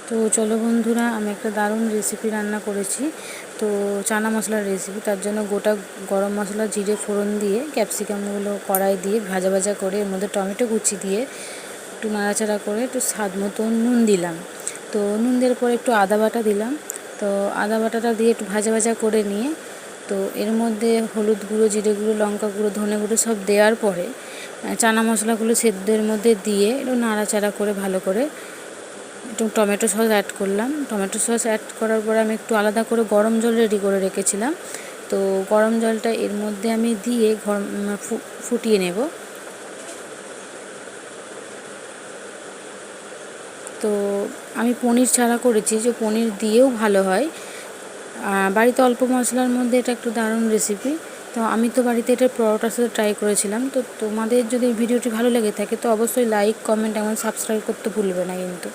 তো চলো বন্ধুরা, আমি একটা দারুণ রেসিপি রান্না করেছি। তো চানা মশলার রেসিপি। তার জন্য গোটা গরম মশলা, জিরে ফোড়ন দিয়ে ক্যাপসিকামগুলো কড়াই দিয়ে ভাজা ভাজা করে এর মধ্যে টমেটো কুচি দিয়ে একটু নাড়াচাড়া করে একটু স্বাদ মতো নুন দিলাম। তো নুন দেওয়ার পরে একটু আদা বাটা দিলাম। তো আদা বাটাটা দিয়ে একটু ভাজা ভাজা করে নিয়ে তো এর মধ্যে হলুদ গুঁড়ো, জিরে গুঁড়ো, লঙ্কা গুঁড়ো, ধনে গুঁড়ো সব দেওয়ার পরে চানা মশলাগুলো সেদ্ধের মধ্যে দিয়ে একটু নাড়াচাড়া করে ভালো করে একটু টমেটো সস অ্যাড করলাম। টমেটো সস অ্যাড করার পরে আমি একটু আলাদা করে গরম জল রেডি করে রেখেছিলাম। তো গরম জলটা এর মধ্যে আমি দিয়ে ফুটিয়ে নেব। তো আমি পনির ছাড়া করেছি, যে পনির দিয়েও ভালো হয়। বাড়িতে অল্প মশলার মধ্যে এটা একটু দারুণ রেসিপি। তো আমি তো বাড়িতে এটা পরোটার সাথে ট্রাই করেছিলাম। তো তোমাদের যদি ভিডিওটি ভালো লেগে থাকে তো অবশ্যই লাইক, কমেন্ট এবং সাবস্ক্রাইব করতে ভুলবে না কিন্তু।